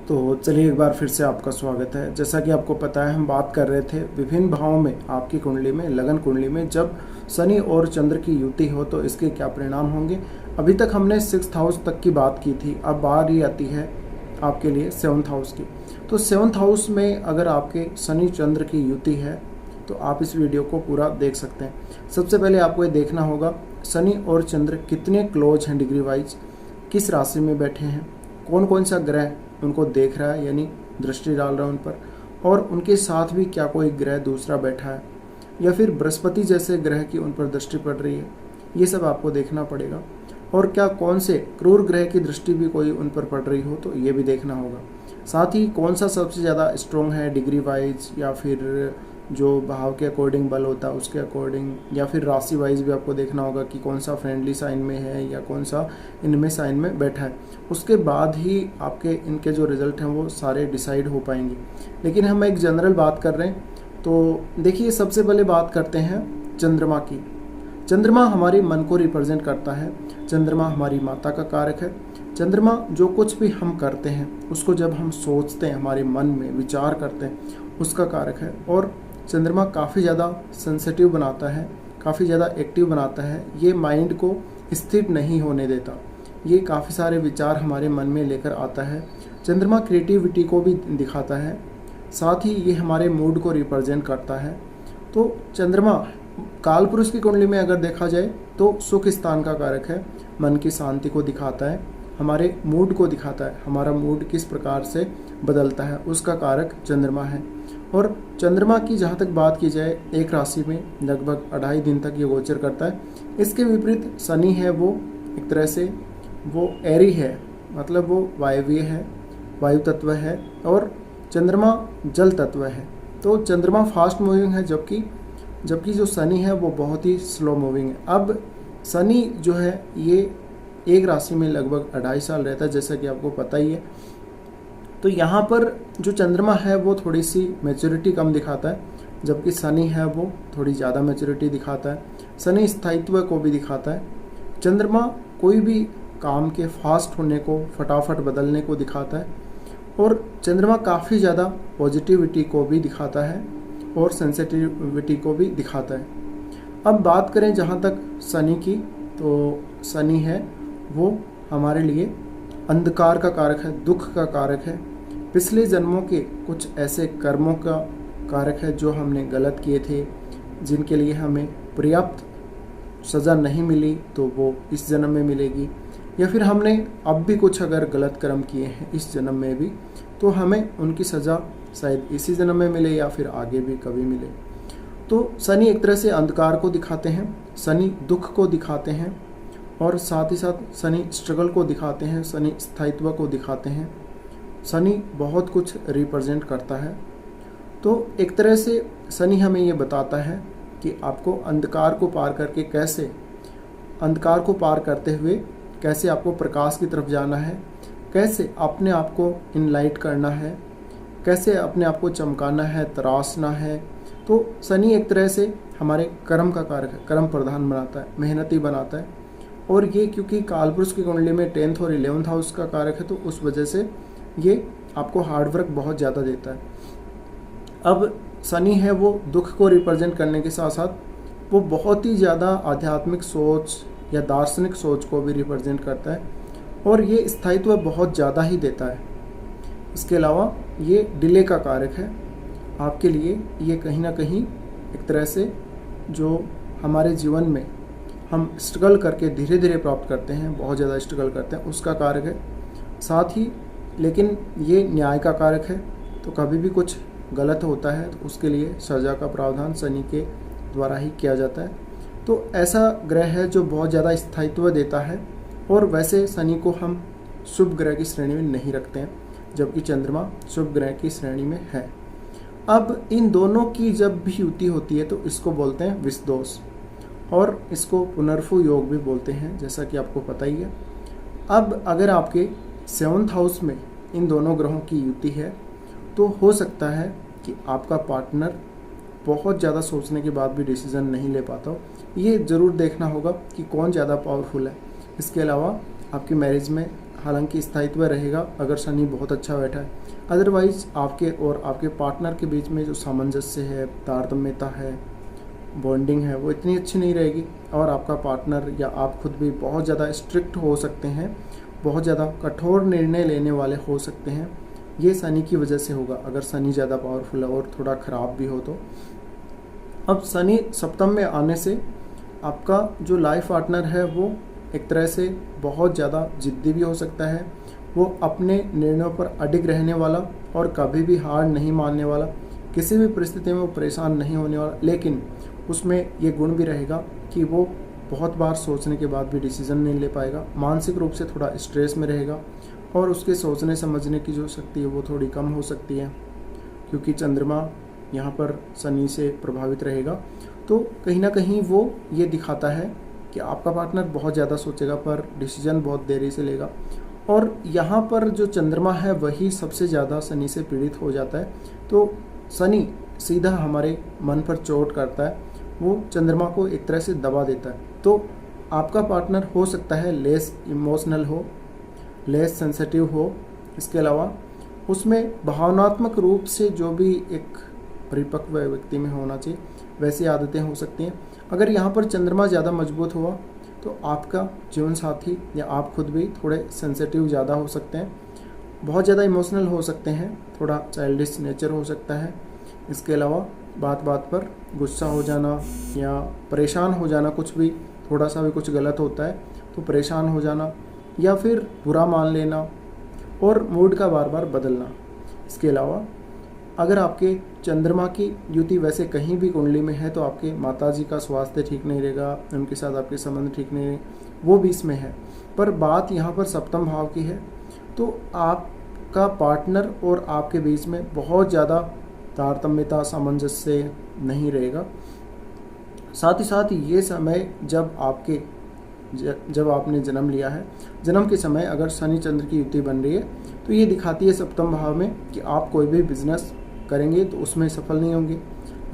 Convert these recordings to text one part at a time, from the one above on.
तो चलिए एक बार फिर से आपका स्वागत है। जैसा कि आपको पता है, हम बात कर रहे थे विभिन्न भावों में आपकी कुंडली में, लगन कुंडली में जब शनि और चंद्र की युति हो तो इसके क्या परिणाम होंगे। अभी तक हमने 6th हाउस तक की बात की थी, अब बारी आती है आपके लिए 7th हाउस की। तो 7th हाउस में अगर आपके शनि चंद्र की युति है तो आप इस वीडियो को पूरा देख सकते हैं। सबसे पहले आपको ये देखना होगा शनि और चंद्र कितने क्लोज हैं डिग्री वाइज, किस राशि में बैठे हैं, कौन कौन सा ग्रह उनको देख रहा है यानी दृष्टि डाल रहा है उन पर, और उनके साथ भी क्या कोई ग्रह दूसरा बैठा है या फिर बृहस्पति जैसे ग्रह की उन पर दृष्टि पड़ रही है। ये सब आपको देखना पड़ेगा। और क्या कौन से क्रूर ग्रह की दृष्टि भी कोई उन पर पड़ रही हो तो ये भी देखना होगा। साथ ही कौन सा सबसे ज़्यादा स्ट्रॉन्ग है डिग्री वाइज, या फिर जो भाव के अकॉर्डिंग बल होता है उसके अकॉर्डिंग, या फिर राशि वाइज भी आपको देखना होगा कि कौन सा फ्रेंडली साइन में है या कौन सा इनमें साइन में बैठा है। उसके बाद ही आपके इनके जो रिजल्ट हैं वो सारे डिसाइड हो पाएंगे। लेकिन हम एक जनरल बात कर रहे हैं तो देखिए, सबसे पहले बात करते हैं चंद्रमा की। चंद्रमा हमारे मन को रिप्रेजेंट करता है, चंद्रमा हमारी माता का कारक है। चंद्रमा जो कुछ भी हम करते हैं उसको जब हम सोचते हैं, हमारे मन में विचार करते हैं, उसका कारक है। और चंद्रमा काफ़ी ज़्यादा सेंसिटिव बनाता है, काफ़ी ज़्यादा एक्टिव बनाता है। ये माइंड को स्थिर नहीं होने देता, ये काफ़ी सारे विचार हमारे मन में लेकर आता है। चंद्रमा क्रिएटिविटी को भी दिखाता है, साथ ही ये हमारे मूड को रिप्रेजेंट करता है। तो चंद्रमा काल पुरुष की कुंडली में अगर देखा जाए तो सुख स्थान का कारक है, मन की शांति को दिखाता है, हमारे मूड को दिखाता है, हमारा मूड किस प्रकार से बदलता है उसका कारक चंद्रमा है। और चंद्रमा की जहाँ तक बात की जाए, एक राशि में लगभग 2.5 दिन तक ये गोचर करता है। इसके विपरीत शनि है, वो एक तरह से वो एरी है, मतलब वो वायवीय है, वायु तत्व है, और चंद्रमा जल तत्व है। तो चंद्रमा फास्ट मूविंग है, जबकि जो शनि है वो बहुत ही स्लो मूविंग है। अब शनि जो है ये एक राशि में लगभग 2.5 साल रहता है, जैसा कि आपको पता ही है। तो यहाँ पर जो चंद्रमा है वो थोड़ी सी मैच्योरिटी कम दिखाता है, जबकि शनि है वो थोड़ी ज़्यादा मैच्योरिटी दिखाता है। शनि स्थायित्व को भी दिखाता है। चंद्रमा कोई भी काम के फास्ट होने को, फटाफट बदलने को दिखाता है। और चंद्रमा काफ़ी ज़्यादा पॉजिटिविटी को भी दिखाता है और सेंसिटिविटी को भी दिखाता है। अब बात करें जहाँ तक शनि की, तो शनि है वो हमारे लिए अंधकार का कारक है, दुख का कारक है। पिछले जन्मों के कुछ ऐसे कर्मों का कारक है जो हमने गलत किए थे, जिनके लिए हमें पर्याप्त सज़ा नहीं मिली तो वो इस जन्म में मिलेगी, या फिर हमने अब भी कुछ अगर गलत कर्म किए हैं इस जन्म में भी तो हमें उनकी सज़ा शायद इसी जन्म में मिले या फिर आगे भी कभी मिले। तो शनि एक तरह से अंधकार को दिखाते हैं, शनि दुख को दिखाते हैं, और साथ ही साथ शनि स्ट्रगल को दिखाते हैं, शनि स्थायित्व को दिखाते हैं। शनि बहुत कुछ रिप्रेजेंट करता है। तो एक तरह से शनि हमें ये बताता है कि आपको अंधकार को पार करके कैसे, अंधकार को पार करते हुए कैसे आपको प्रकाश की तरफ जाना है, कैसे अपने आप को इनलाइट करना है, कैसे अपने आप को चमकाना है, तराशना है। तो शनि एक तरह से हमारे कर्म का कारक है, कर्म प्रधान बनाता है, मेहनती बनाता है। और ये क्योंकि कालपुरुष की कुंडली में 10th और 11th हाउस का कारक है तो उस वजह से ये आपको हार्डवर्क बहुत ज़्यादा देता है। अब शनि है वो दुख को रिप्रेजेंट करने के साथ साथ वो बहुत ही ज़्यादा आध्यात्मिक सोच या दार्शनिक सोच को भी रिप्रेजेंट करता है, और ये स्थायित्व बहुत ज़्यादा ही देता है। इसके अलावा ये डिले का कारक है आपके लिए। ये कहीं ना कहीं एक तरह से जो हमारे जीवन में हम स्ट्रगल करके धीरे धीरे प्राप्त करते हैं, बहुत ज़्यादा स्ट्रगल करते हैं, उसका कारक है। साथ ही लेकिन ये न्याय का कारक है, तो कभी भी कुछ गलत होता है तो उसके लिए सज़ा का प्रावधान शनि के द्वारा ही किया जाता है। तो ऐसा ग्रह है जो बहुत ज़्यादा स्थायित्व देता है, और वैसे शनि को हम शुभ ग्रह की श्रेणी में नहीं रखते हैं, जबकि चंद्रमा शुभ ग्रह की श्रेणी में है। अब इन दोनों की जब भी युति होती है तो इसको बोलते हैं विषदोष, और इसको पुनर्फु योग भी बोलते हैं, जैसा कि आपको पता ही है। अब अगर आपके 7th हाउस में इन दोनों ग्रहों की युति है तो हो सकता है कि आपका पार्टनर बहुत ज़्यादा सोचने के बाद भी डिसीज़न नहीं ले पाता हो। ये ज़रूर देखना होगा कि कौन ज़्यादा पावरफुल है। इसके अलावा आपकी मैरिज में हालांकि स्थायित्व रहेगा अगर शनि बहुत अच्छा बैठा है। अदरवाइज आपके और आपके पार्टनर के बीच में जो सामंजस्य है, तारतम्यता है, बॉन्डिंग है, वो इतनी अच्छी नहीं रहेगी और आपका पार्टनर या आप खुद भी बहुत ज़्यादा स्ट्रिक्ट हो सकते हैं, बहुत ज़्यादा कठोर निर्णय लेने वाले हो सकते हैं। ये शनि की वजह से होगा, अगर शनि ज़्यादा पावरफुल है और थोड़ा ख़राब भी हो तो। अब शनि सप्तम में आने से आपका जो लाइफ पार्टनर है वो एक तरह से बहुत ज़्यादा जिद्दी भी हो सकता है, वो अपने निर्णयों पर अडिग रहने वाला और कभी भी हार नहीं मानने वाला, किसी भी परिस्थिति में वो परेशान नहीं होने वाला, लेकिन उसमें ये गुण भी रहेगा कि वो बहुत बार सोचने के बाद भी डिसीज़न नहीं ले पाएगा, मानसिक रूप से थोड़ा स्ट्रेस में रहेगा और उसके सोचने समझने की जो शक्ति है वो थोड़ी कम हो सकती है, क्योंकि चंद्रमा यहाँ पर शनि से प्रभावित रहेगा। तो कहीं ना कहीं वो ये दिखाता है कि आपका पार्टनर बहुत ज़्यादा सोचेगा पर डिसीजन बहुत देरी से लेगा, और यहाँ पर जो चंद्रमा है वही सबसे ज़्यादा शनि से पीड़ित हो जाता है। तो शनि सीधा हमारे मन पर चोट करता है, वो चंद्रमा को एक तरह से दबा देता है। तो आपका पार्टनर हो सकता है लेस इमोशनल हो, लेस सेंसिटिव हो, इसके अलावा उसमें भावनात्मक रूप से जो भी एक परिपक्व व्यक्ति में होना चाहिए वैसी आदतें हो सकती हैं। अगर यहाँ पर चंद्रमा ज़्यादा मजबूत हुआ तो आपका जीवन साथी या आप खुद भी थोड़े सेंसिटिव ज़्यादा हो सकते हैं, बहुत ज़्यादा इमोशनल हो सकते हैं, थोड़ा चाइल्डिश नेचर हो सकता है। इसके अलावा बात बात पर गुस्सा हो जाना या परेशान हो जाना, कुछ भी थोड़ा सा भी कुछ गलत होता है तो परेशान हो जाना या फिर बुरा मान लेना और मूड का बार बार बदलना। इसके अलावा अगर आपके चंद्रमा की युति वैसे कहीं भी कुंडली में है तो आपके माताजी का स्वास्थ्य ठीक नहीं रहेगा, उनके साथ आपके संबंध ठीक नहीं रहे, वो भी इसमें है। पर बात यहाँ पर सप्तम भाव की है, तो आपका पार्टनर और आपके बीच में बहुत ज़्यादा तारतम्यता, सामंजस्य नहीं रहेगा। साथ ही साथ ये समय जब आपने जन्म लिया है, जन्म के समय अगर शनि चंद्र की युति बन रही है तो ये दिखाती है सप्तम भाव में कि आप कोई भी बिजनेस करेंगे तो उसमें सफल नहीं होंगे।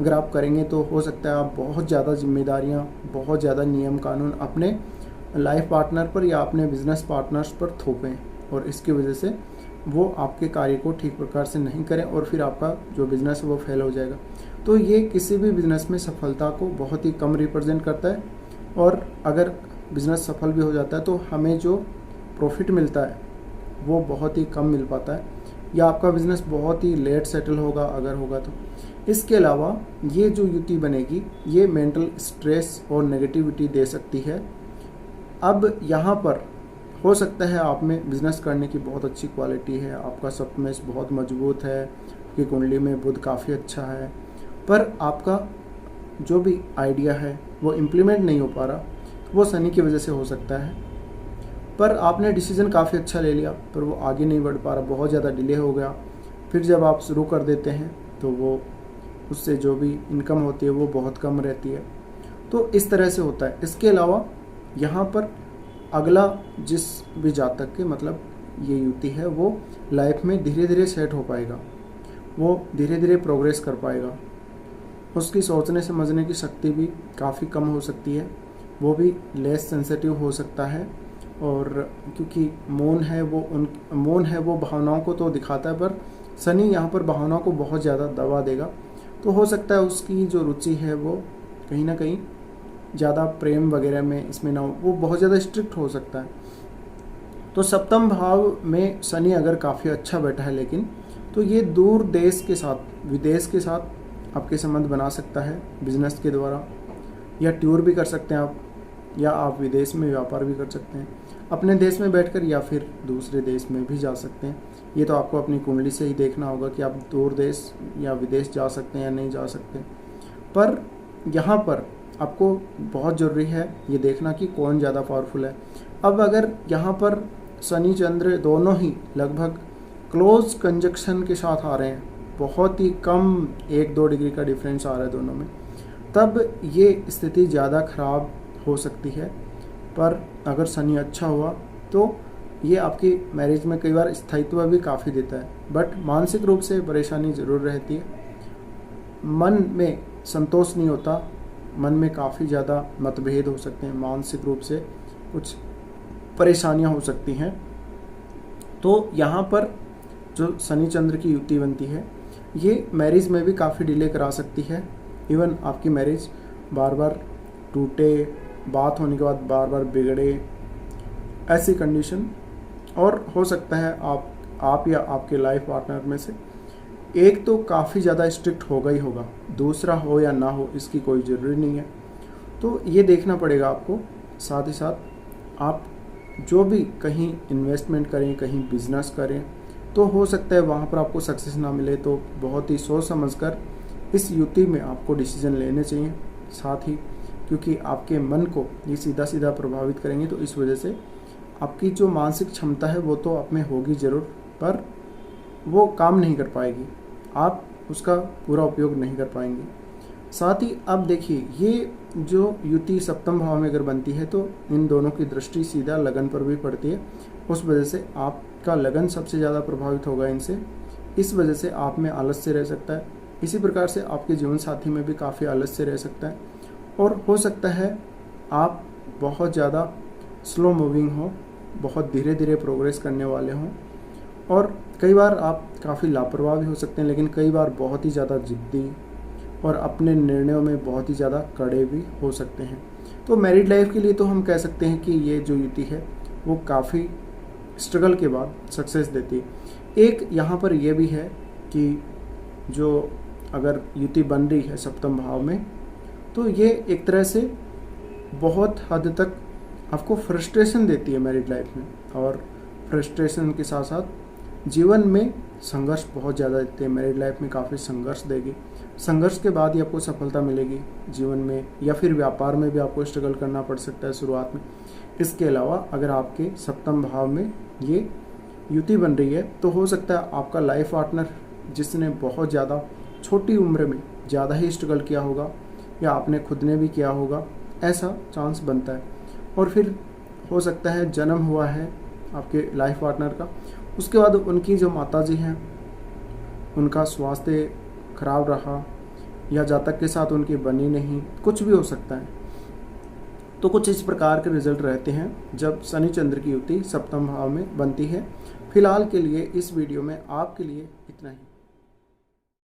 अगर आप करेंगे तो हो सकता है आप बहुत ज़्यादा जिम्मेदारियां, बहुत ज़्यादा नियम कानून अपने लाइफ पार्टनर पर या अपने बिजनेस पार्टनर्स पर थोपें और इसकी वजह से वो आपके कार्य को ठीक प्रकार से नहीं करें और फिर आपका जो बिज़नेस है वो फेल हो जाएगा। तो ये किसी भी बिज़नेस में सफलता को बहुत ही कम रिप्रेजेंट करता है, और अगर बिज़नेस सफल भी हो जाता है तो हमें जो प्रॉफिट मिलता है वो बहुत ही कम मिल पाता है, या आपका बिज़नेस बहुत ही लेट सेटल होगा अगर होगा तो। इसके अलावा ये जो युति बनेगी ये मेंटल स्ट्रेस और नेगेटिविटी दे सकती है। अब यहाँ पर हो सकता है आप में बिज़नेस करने की बहुत अच्छी क्वालिटी है, आपका सप्तमेश बहुत मजबूत है, आपकी कुंडली में बुध काफ़ी अच्छा है, पर आपका जो भी आइडिया है वो इम्प्लीमेंट नहीं हो पा रहा, वो शनि की वजह से हो सकता है। पर आपने डिसीजन काफ़ी अच्छा ले लिया पर वो आगे नहीं बढ़ पा रहा, बहुत ज़्यादा डिले हो गया, फिर जब आप शुरू कर देते हैं तो वो उससे जो भी इनकम होती है वो बहुत कम रहती है। तो इस तरह से होता है। इसके अलावा यहाँ पर अगला जिस भी जातक के मतलब ये युति है वो लाइफ में धीरे धीरे सेट हो पाएगा, वो धीरे धीरे प्रोग्रेस कर पाएगा, उसकी सोचने समझने की शक्ति भी काफ़ी कम हो सकती है, वो भी लेस सेंसिटिव हो सकता है। और क्योंकि मौन है वो भावनाओं को तो दिखाता है, पर शनि यहाँ पर भावनाओं को बहुत ज़्यादा दबा देगा, तो हो सकता है उसकी जो रुचि है वो कहीं ना कहीं ज़्यादा प्रेम वगैरह में इसमें ना हो, वो बहुत ज़्यादा स्ट्रिक्ट हो सकता है। तो सप्तम भाव में शनि अगर काफ़ी अच्छा बैठा है लेकिन, तो ये दूर देश के साथ, विदेश के साथ आपके संबंध बना सकता है बिजनेस के द्वारा, या टूर भी कर सकते हैं आप, या आप विदेश में व्यापार भी कर सकते हैं अपने देश में बैठकर, या फिर दूसरे देश में भी जा सकते हैं। ये तो आपको अपनी कुंडली से ही देखना होगा कि आप दूर देश या विदेश जा सकते हैं या नहीं जा सकते। पर यहाँ पर आपको बहुत ज़रूरी है ये देखना कि कौन ज़्यादा पावरफुल है। अब अगर यहाँ पर शनि चंद्र दोनों ही लगभग क्लोज कंजक्शन के साथ आ रहे हैं, बहुत ही कम 1-2 डिग्री का डिफरेंस आ रहा है दोनों में, तब ये स्थिति ज़्यादा खराब हो सकती है। पर अगर शनि अच्छा हुआ तो ये आपकी मैरिज में कई बार स्थायित्व भी काफ़ी देता है, बट मानसिक रूप से परेशानी ज़रूर रहती है, मन में संतोष नहीं होता, मन में काफ़ी ज़्यादा मतभेद हो सकते हैं, मानसिक रूप से कुछ परेशानियां हो सकती हैं। तो यहाँ पर जो शनि चंद्र की युति बनती है ये मैरिज में भी काफ़ी डिले करा सकती है। इवन आपकी मैरिज बार बार टूटे, बात होने के बाद बार बार बिगड़े, ऐसी कंडीशन। और हो सकता है आप या आपके लाइफ पार्टनर में से एक तो काफ़ी ज़्यादा स्ट्रिक्ट होगा ही होगा, दूसरा हो या ना हो इसकी कोई ज़रूरी नहीं है। तो ये देखना पड़ेगा आपको। साथ ही साथ आप जो भी कहीं इन्वेस्टमेंट करें, कहीं बिजनेस करें, तो हो सकता है वहाँ पर आपको सक्सेस ना मिले, तो बहुत ही सोच समझकर इस युति में आपको डिसीजन लेने चाहिए। साथ ही क्योंकि आपके मन को ये सीधा सीधा प्रभावित करेंगे, तो इस वजह से आपकी जो मानसिक क्षमता है वो तो आप में होगी ज़रूर, पर वो काम नहीं कर पाएगी, आप उसका पूरा उपयोग नहीं कर पाएंगे। साथ ही अब देखिए, ये जो युति सप्तम भाव में अगर बनती है तो इन दोनों की दृष्टि सीधा लगन पर भी पड़ती है। उस वजह से आपका लगन सबसे ज़्यादा प्रभावित होगा इनसे। इस वजह से आप में आलस्य रह सकता है। इसी प्रकार से आपके जीवन साथी में भी काफ़ी आलस्य रह सकता है, और हो सकता है आप बहुत ज़्यादा स्लो मूविंग हो, बहुत धीरे धीरे प्रोग्रेस करने वाले हों, और कई बार आप काफ़ी लापरवाह भी हो सकते हैं, लेकिन कई बार बहुत ही ज़्यादा जिद्दी और अपने निर्णयों में बहुत ही ज़्यादा कड़े भी हो सकते हैं। तो मैरिड लाइफ के लिए तो हम कह सकते हैं कि ये जो युति है वो काफ़ी स्ट्रगल के बाद सक्सेस देती है। एक यहाँ पर यह भी है कि जो अगर युति बन रही है सप्तम भाव में, तो ये एक तरह से बहुत हद तक आपको फ्रस्ट्रेशन देती है मैरिड लाइफ में, और फ्रस्ट्रेशन के साथ साथ जीवन में संघर्ष बहुत ज़्यादा देती है। मैरिड लाइफ में काफ़ी संघर्ष देगी। संघर्ष के बाद ही आपको सफलता मिलेगी जीवन में, या फिर व्यापार में भी आपको स्ट्रगल करना पड़ सकता है शुरुआत में। इसके अलावा अगर आपके सप्तम भाव में ये युति बन रही है, तो हो सकता है आपका लाइफ पार्टनर जिसने बहुत ज़्यादा छोटी उम्र में ज़्यादा ही स्ट्रगल किया होगा, या आपने खुद ने भी किया होगा, ऐसा चांस बनता है। और फिर हो सकता है जन्म हुआ है आपके लाइफ पार्टनर का, उसके बाद उनकी जो माताजी हैं उनका स्वास्थ्य खराब रहा, या जातक के साथ उनकी बनी नहीं, कुछ भी हो सकता है। तो कुछ इस प्रकार के रिजल्ट रहते हैं जब शनि चंद्र की युति सप्तम भाव में बनती है। फिलहाल के लिए इस वीडियो में आपके लिए इतना ही।